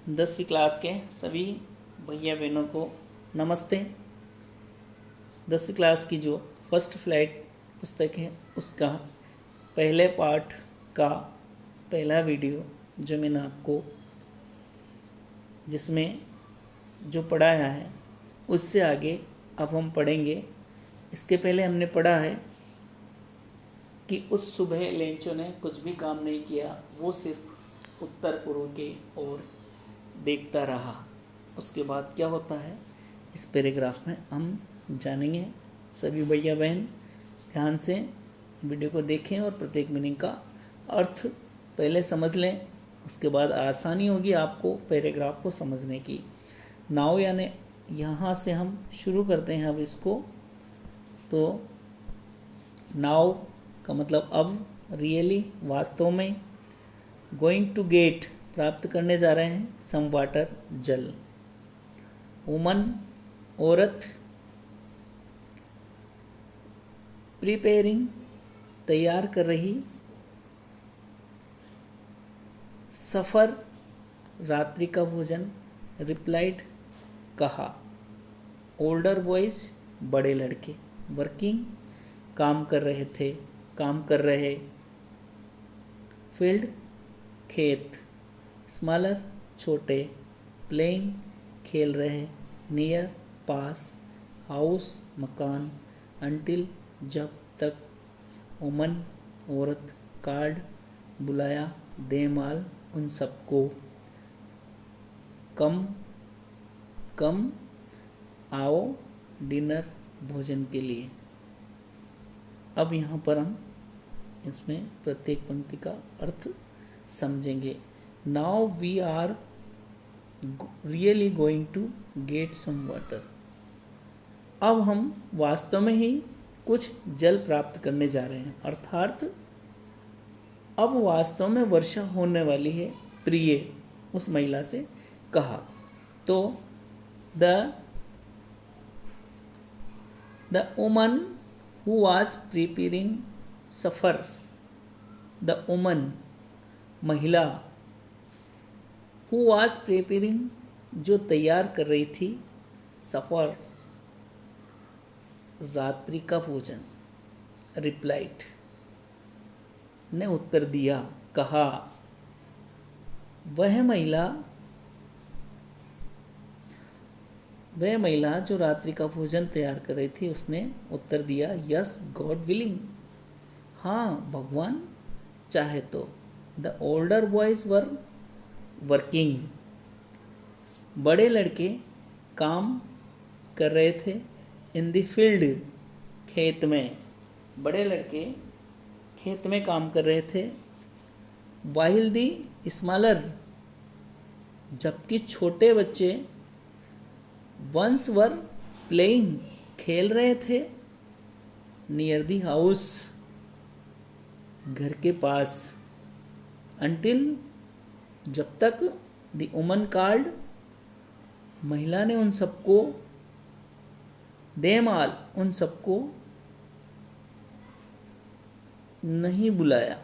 10वीं क्लास के सभी भैया बहनों को नमस्ते। 10वीं क्लास की जो फर्स्ट फ्लाइट पुस्तक है उसका पहले पार्ट का पहला वीडियो जो मैंने आपको जिसमें जो पढ़ाया है उससे आगे अब हम पढ़ेंगे। इसके पहले हमने पढ़ा है कि उस सुबह लेंचो ने कुछ भी काम नहीं किया, वो सिर्फ उत्तर पूर्व की ओर देखता रहा। उसके बाद क्या होता है इस पैराग्राफ में हम जानेंगे। सभी भैया बहन ध्यान से वीडियो को देखें और प्रत्येक मीनिंग का अर्थ पहले समझ लें, उसके बाद आसानी होगी आपको पैराग्राफ को समझने की। नाउ यानी यहाँ से हम शुरू करते हैं अब इसको। तो नाउ का मतलब अब, रियली वास्तव में, गोइंग टू गेट प्राप्त करने जा रहे हैं, सम वाटर जल, वुमन औरत, प्रिपेयरिंग तैयार कर रही, सफ़र रात्रि का भोजन, रिप्लाइड कहा, ओल्डर बॉयज बड़े लड़के, वर्किंग काम कर रहे थे, काम कर रहे, फील्ड खेत, स्मॉलर छोटे, प्लेइंग खेल रहे, नियर पास, हाउस मकान, अंटिल जब तक, वुमन औरत, कार्ड बुलाया, देमाल उन सबको, कम कम आओ डिनर भोजन के लिए। अब यहाँ पर हम इसमें प्रत्येक पंक्ति का अर्थ समझेंगे। Now we are really going to get some water. अब हम वास्तव में ही कुछ जल प्राप्त करने जा रहे हैं, अर्थात अब वास्तव में वर्षा होने वाली है, प्रिय उस महिला से कहा। तो the woman who was preparing suffer, the woman महिला, हु वाज प्रिपेयरिंग जो तैयार कर रही थी, सफर रात्रि का भोजन, रिप्लाइड ने उत्तर दिया, कहा। वह महिला जो रात्रि का भोजन तैयार कर रही थी उसने उत्तर दिया, यस गॉड विलिंग, हाँ भगवान चाहे तो। The older boys were working, बड़े लड़के काम कर रहे थे, इन द फील्ड खेत में, बड़े लड़के खेत में काम कर रहे थे, वाहिल दी स्मॉलर जबकि छोटे बच्चे, वंस वर प्लेइंग खेल रहे थे, नियर दी हाउस घर के पास, अंटिल जब तक, द वुमन कार्ड महिला ने उन सबको, देम ऑल उन सबको नहीं बुलाया,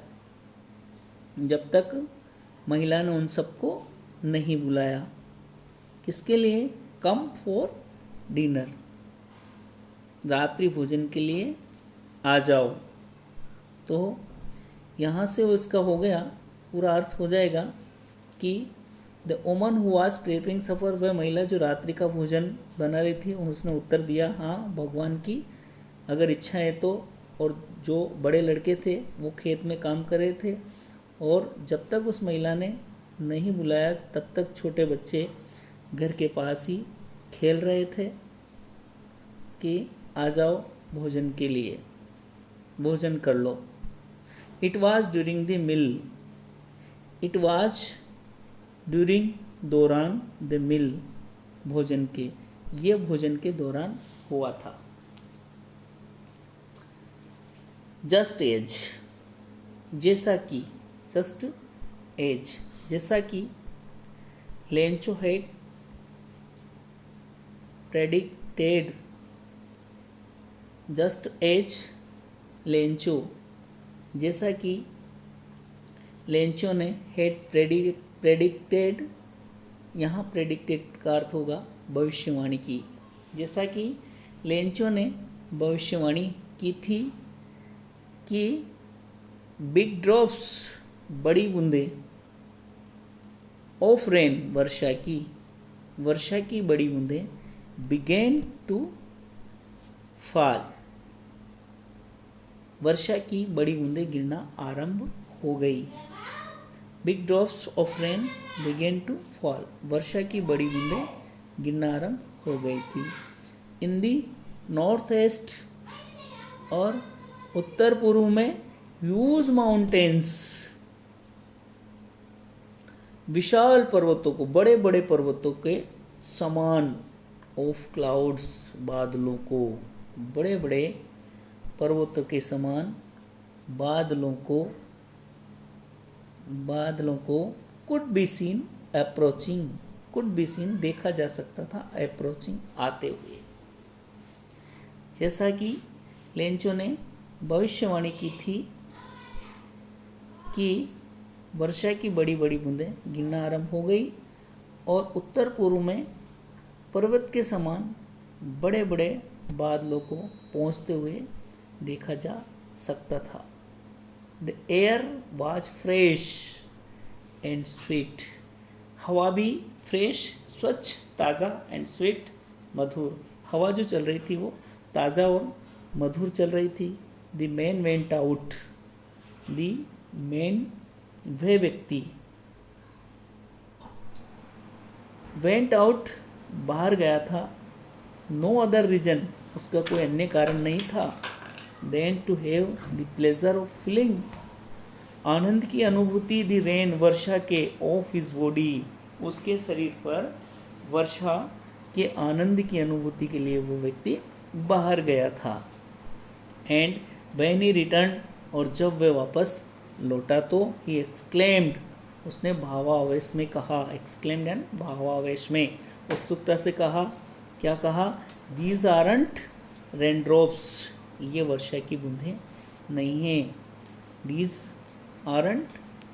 जब तक महिला ने उन सबको नहीं बुलाया, किसके लिए, कम फॉर डिनर रात्रि भोजन के लिए आ जाओ। तो यहाँ से उसका हो गया, पूरा अर्थ हो जाएगा कि the woman who was preparing supper, वह महिला जो रात्रि का भोजन बना रही थी, उसने उत्तर दिया, हाँ भगवान की अगर इच्छा है तो। और जो बड़े लड़के थे वो खेत में काम कर रहे थे, और जब तक उस महिला ने नहीं बुलाया तब तक छोटे बच्चे घर के पास ही खेल रहे थे कि आ जाओ भोजन के लिए, भोजन कर लो। It was during the meal, it was during दौरान, द मील भोजन के, ये भोजन के दौरान हुआ था। जस्ट एज जैसा कि, जस्ट एज जैसा कि, Lencho had predicted, just as Lencho जैसा कि लेंचो ने हैड प्रेडिक्टेड यहाँ प्रेडिक्टेड का अर्थ होगा भविष्यवाणी की। जैसा कि लेंचो ने भविष्यवाणी की थी कि बिग ड्रॉप्स बड़ी बूंदें ऑफ रेन वर्षा की बड़ी बूंदें बिगेन टू फॉल, वर्षा की बड़ी बूंदें गिरना आरंभ हो गई। Big drops of rain began to fall, वर्षा की बड़ी बूंदें गिरना आरंभ हो गई थी। इन दी नॉर्थ ईस्ट, और उत्तर पूर्व में ह्यूज माउंटेन्स, विशाल पर्वतों को, बड़े बड़े पर्वतों के समान, ऑफ क्लाउड्स, बादलों को, बड़े बड़े पर्वतों के समान बादलों को could be seen approaching, could be seen देखा जा सकता था, अप्रोचिंग आते हुए। जैसा कि लेंचो ने भविष्यवाणी की थी कि वर्षा की बड़ी बड़ी बूंदें गिरना आरंभ हो गई और उत्तर पूर्व में पर्वत के समान बड़े बड़े बादलों को पहुंचते हुए देखा जा सकता था। The air was fresh and sweet, हवा भी फ्रेश, स्वच्छ, ताज़ा, एंड स्वीट, मधुर। हवा जो चल रही थी वो ताज़ा और मधुर चल रही थी। The man went out, the man वह व्यक्ति, वेंट आउट बाहर गया था, नो अदर रीजन, उसका कोई अन्य कारण नहीं था, than to have the pleasure of feeling, आनंद की अनुभूति, द रेन, वर्षा के, ऑफ हिज बॉडी, उसके शरीर पर वर्षा के आनंद की अनुभूति के लिए वो व्यक्ति बाहर गया था। एंड व्हेन ही रिटर्न, और जब वह वापस लौटा तो ही एक्सक्लेम्ड, उसने भावावेश में कहा, एक्सक्लेम्ड एंड भावावेश में, उत्सुकता से कहा, क्या कहा, दीज आरंट रेन ड्रॉप्स, ये वर्षा की बूंदें नहीं हैं, दीज आरंट,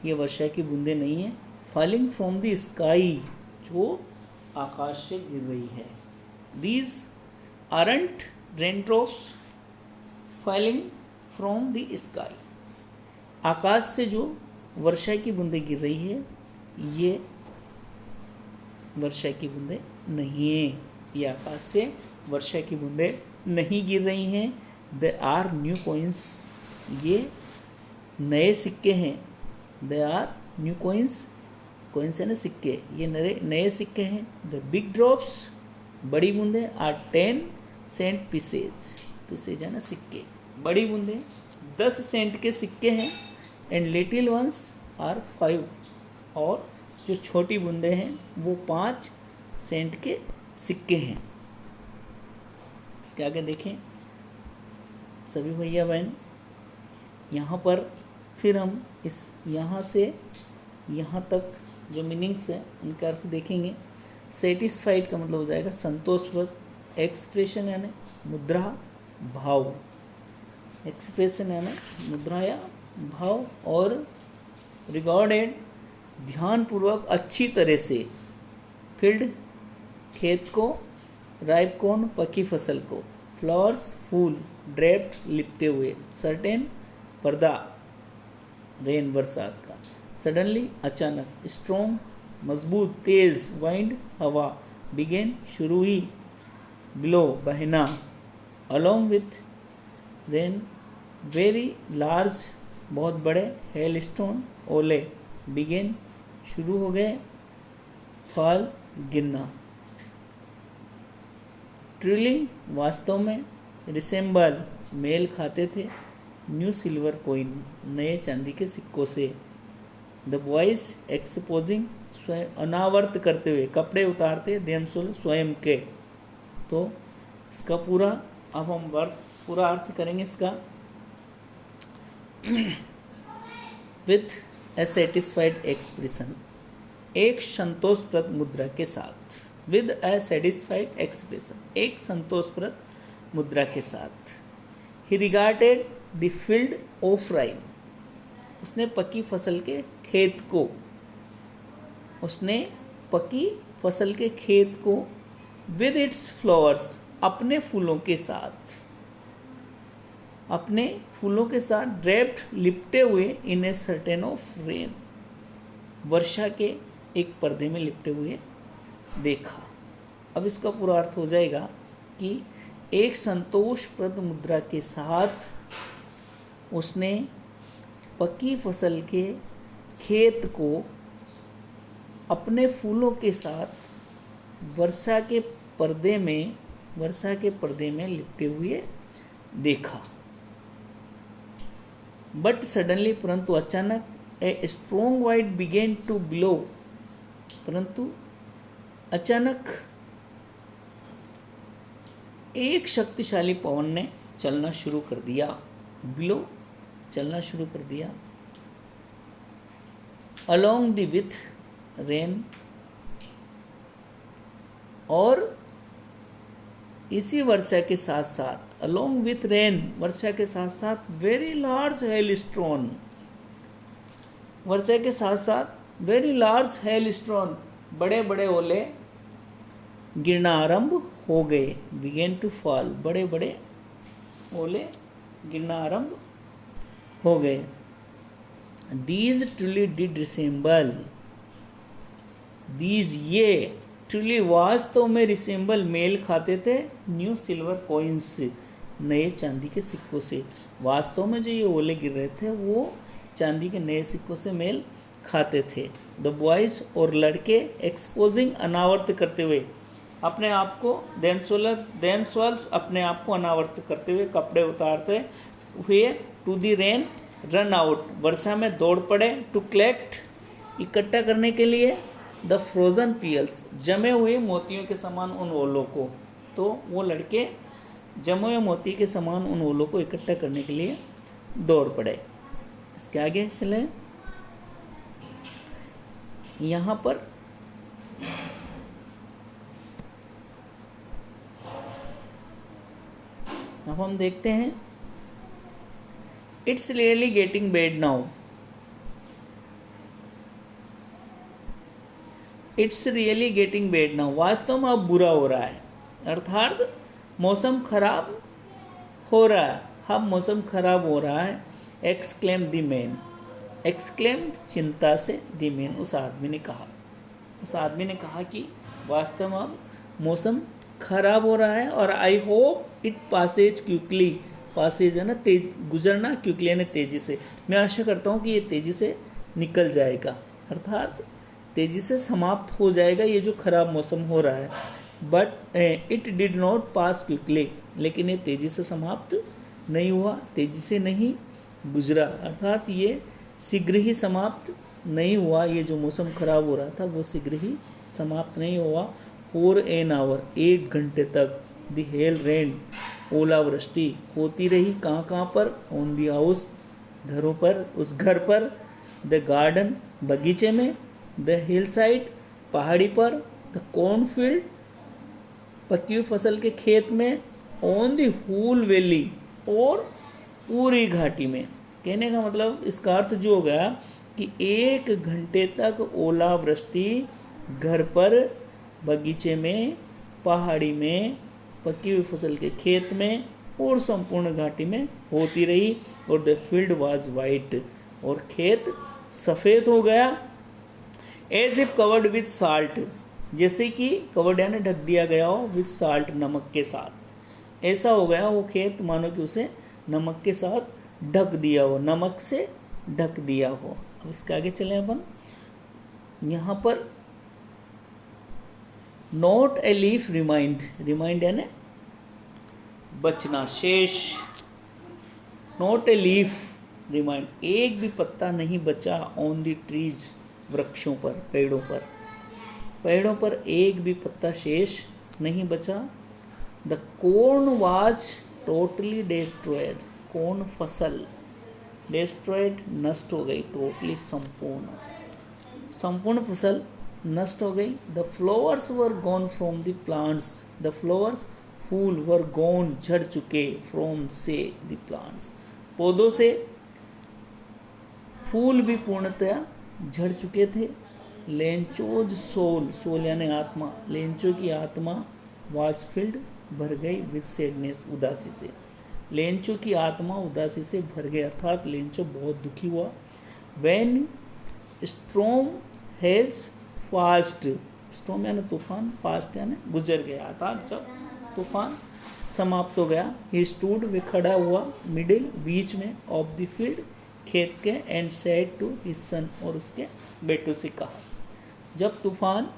ये वर्षा की बूंदें नहीं हैं, फॉलिंग फ्रॉम द स्काई, जो आकाश से गिर रही है। These aren't rain drops falling from the sky, आकाश से जो वर्षा की बूंदें गिर रही है, ये वर्षा की बूंदें नहीं हैं, ये आकाश से वर्षा की बूंदें नहीं गिर रही हैं। दे आर न्यू कॉइन्स, ये नए सिक्के हैं। They are new coins, coins है ना सिक्के, ये नए सिक्के हैं। द बिग ड्रॉप्स, बड़ी बूंदें, आर 10 सेंट पीसेज, पीसेज है ना सिक्के, बड़ी बूंदें 10 सेंट के सिक्के हैं। एंड लिटिल वंस आर 5, और जो छोटी बूंदें हैं वो 5 सेंट के सिक्के हैं। इसके आगे देखें सभी भैया बहन, यहाँ पर फिर हम इस यहाँ से यहाँ तक जो मीनिंग्स हैं उनका अर्थ देखेंगे। सेटिस्फाइड का मतलब हो जाएगा संतोषप्रद, एक्सप्रेशन यानी मुद्रा, भाव, एक्सप्रेशन यानी मुद्रा या भाव, और रिगार्डेड ध्यानपूर्वक, अच्छी तरह से, फील्ड खेत को, राइप कॉर्न पकी फसल को, फ्लावर्स फूल, ड्रेप्ड लिपटे हुए, सर्टेन पर्दा, रेन बरसात का, सडनली अचानक, स्ट्रॉन्ग मजबूत, तेज, वाइंड हवा, बिगेन शुरू ही, बिलो बहना, along with rain, very large बहुत बड़े, हेल स्टोन ओले, बिगेन शुरू हो गए, फॉल गिरना, ट्रूली वास्तव में, रिसेंबल मेल खाते थे, न्यू सिल्वर कोइन नए चांदी के सिक्कों से, द बॉयज एक्सपोजिंग स्वयं अनावर्त करते हुए, कपड़े उतारते, देमसुल स्वयं के। तो इसका पूरा अब हम पूरा अर्थ करेंगे इसका, विथ ए सेटिस्फाइड एक्सप्रेशन, एक संतोषप्रद मुद्रा के साथ, विद ए सेटिस्फाइड एक्सप्रेशन, एक संतोषप्रद मुद्रा के साथ। ही regarded the field of rhyme, उसने पकी फसल के खेत को, उसने पकी फसल के खेत को विद इट्स फ्लावर्स, अपने फूलों के साथ, अपने फूलों के साथ ड्रेप्ड, लिपटे हुए इन ए सर्टेन ऑफ रेन, वर्षा के एक पर्दे में लिपटे हुए देखा। अब इसका पूरा अर्थ हो जाएगा कि एक संतोषप्रद मुद्रा के साथ उसने पकी फसल के खेत को अपने फूलों के साथ वर्षा के पर्दे में लिपटे हुए देखा। बट सडनली, परंतु अचानक, a strong wind began to blow, परंतु अचानक एक शक्तिशाली पवन ने चलना शुरू कर दिया, ब्लो, चलना शुरू कर दिया, अलोंग द विथ रेन, और इसी वर्षा के साथ साथ, अलोंग विथ रेन, वर्षा के साथ साथ, वेरी लार्ज हेलस्टोन, वर्षा के साथ साथ वेरी लार्ज हेलस्टोन, बड़े बड़े ओले गिरना आरंभ हो गए, बिगेन टू फॉल, बड़े बड़े ओले गिरना आरंभ हो गए। These truly did resemble, these, ये, ट्रूली, वास्तव में, रिसेंबल, मेल खाते थे, न्यू सिल्वर कॉइन्स, नए चांदी के सिक्कों से। वास्तव में जो ये ओले गिर रहे थे वो चांदी के नए सिक्कों से मेल खाते थे। द बॉयज, और लड़के, एक्सपोजिंग, अनावर्त करते हुए अपने आप को, देमसेल्व्स, अपने आप को अनावर्त करते हुए, कपड़े उतारते हुए, to the rain, run out, वर्षा में दौड़ पड़े, टू कलेक्ट, इकट्ठा करने के लिए, द फ्रोजन पियल्स, जमे हुए मोतियों के समान उन ओलों को। तो वो लड़के जमे हुए मोती के समान उन ओलों को इकट्ठा करने के लिए दौड़ पड़े। इसके आगे चले, यहाँ पर अब हम देखते हैं, it's really getting bad now, it's really getting bad now, वास्तव में अब बुरा हो रहा है, अर्थात मौसम खराब हो रहा है, अब मौसम खराब हो रहा है। एक्सक्लेम द मैन, एक्सक्लेम, चिंता से, द मैन, उस आदमी ने कहा, उस आदमी ने कहा कि वास्तव में अब मौसम खराब हो रहा है, और I hope it passes quickly, passes है ना तेज, गुजरना, क्विकली यानी तेजी से, मैं आशा करता हूँ कि ये तेजी से निकल जाएगा, अर्थात तेजी से समाप्त हो जाएगा ये जो खराब मौसम हो रहा है। But it did not pass quickly, लेकिन ये तेजी से समाप्त नहीं हुआ, तेजी से नहीं गुजरा, अर्थात ये शीघ्र ही समाप्त नहीं हुआ, ये जो मौसम खराब हो रहा था वो शीघ्र ही समाप्त नहीं हुआ। फॉर एन आवर, 1 घंटे तक, द हेल रेन, ओलावृष्टि होती रही, कहाँ पर, ऑन द हाउस, घरों पर, उस घर पर, द गार्डन, बगीचे में, द हिल साइड, पहाड़ी पर, द कॉर्नफील्ड, पकी हुई फसल के खेत में, ऑन द होल वैली, और पूरी घाटी में। कहने का मतलब इसका अर्थ जो हो गया कि 1 घंटे तक ओलावृष्टि घर पर, बगीचे में, पहाड़ी में, पकी हुई फसल के खेत में और संपूर्ण घाटी में होती रही, और द फील्ड वाज वाइट, और खेत सफ़ेद हो गया, as if covered with salt, जैसे कि कवर्ड यानी ढक दिया गया हो, विथ साल्ट, नमक के साथ, ऐसा हो गया वो खेत मानो कि उसे नमक के साथ ढक दिया हो, नमक से ढक दिया हो। अब इसके आगे चलें अपन, यहाँ पर not a leaf remind, remind यानी बचना, शेष, नॉट ए लीफ रिमाइंड, एक भी पत्ता नहीं बचा, ऑन द ट्रीज, वृक्षों पर, पेड़ों पर, पेड़ों पर एक भी पत्ता शेष नहीं बचा। The corn was totally destroyed, corn फसल, डिस्ट्रॉयड, नष्ट हो गई, टोटली, संपूर्ण, संपूर्ण फसल नष्ट हो गई। The flowers were gone from the plants, the flowers, फूल, वर गॉन, झड़ चुके, फ्रॉम, से, द प्लांट्स, पौधों से फूल भी पूर्णतया झड़ चुके थे, लेंचोज सोल, सोल यानी आत्मा, लेंचो की आत्मा वाज फिल्ड भर गई विद सैडनेस, उदासी से। लेंचो की आत्मा उदासी से भर गई, अर्थात लेंचो बहुत दुखी हुआ। When storm has fast, storm यानी तूफान, फास्ट यानी गुजर गया, अर्थात जब तूफान समाप्त हो गया। ही स्टूड, वे खड़ा हुआ, मिडिल बीच में, ऑफ द फील्ड खेत के, and said to his son, और उसके बेटों से कहा। जब तूफान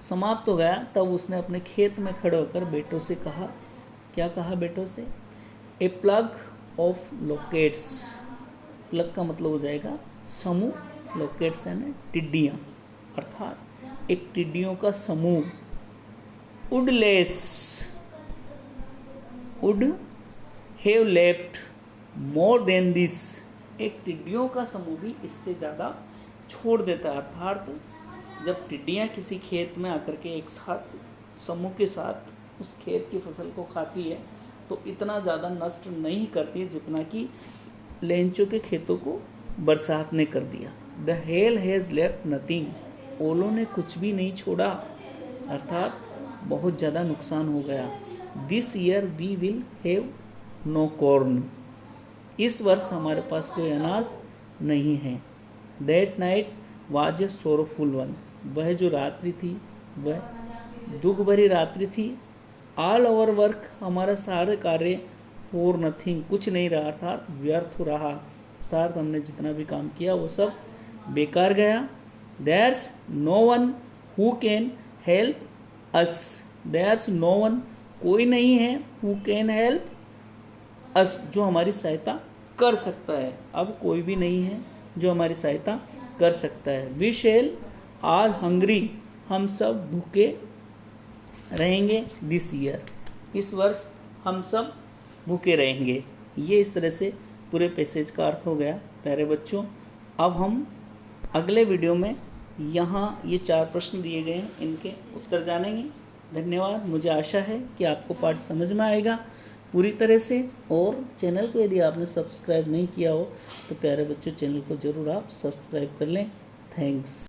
समाप्त हो गया तब उसने अपने खेत में खड़े होकर बेटों से कहा। क्या कहा बेटों से? ए प्लग ऑफ लोकेट्स, प्लग का मतलब हो जाएगा समूह, लोकेट्स यानी टिड्डियाँ, अर्थात एक टिड्डियों का समूह। वुडलेस, would have left more than this, एक टिड्डियों का समूह भी इससे ज़्यादा छोड़ देता है, अर्थात जब टिड्डियाँ किसी खेत में आकर के एक साथ समूह के साथ उस खेत की फसल को खाती है तो इतना ज़्यादा नष्ट नहीं करती है जितना कि लेंचो के खेतों को बरसात ने कर दिया। The hell has left nothing, ओलों ने कुछ भी नहीं छोड़ा, अर्थात बहुत ज़्यादा नुकसान हो गया। This year we will have no corn, इस वर्ष हमारे पास कोई अनाज नहीं है। That night was a sorrowful one, वह जो रात्रि थी वह दुख भरी रात्रि थी। ऑल ओवर वर्क, हमारा सारे कार्य, फॉर नथिंग, कुछ नहीं रहा, अर्थात व्यर्थ रहा, अर्थात हमने जितना भी काम किया वो सब बेकार गया। There's no one who can help us, there's no one, कोई नहीं है, हु कैन हेल्प अस, जो हमारी सहायता कर सकता है, अब कोई भी नहीं है जो हमारी सहायता कर सकता है। वी शैल आर हंग्री, हम सब भूखे रहेंगे। दिस ईयर, इस वर्ष हम सब भूखे रहेंगे। ये इस तरह से पूरे पैसेज का अर्थ हो गया प्यारे बच्चों। अब हम अगले वीडियो में यहाँ ये 4 प्रश्न दिए गए हैं, इनके उत्तर जानेंगे। धन्यवाद। मुझे आशा है कि आपको पाठ समझ में आएगा पूरी तरह से, और चैनल को यदि आपने सब्सक्राइब नहीं किया हो तो प्यारे बच्चों चैनल को ज़रूर आप सब्सक्राइब कर लें। थैंक्स।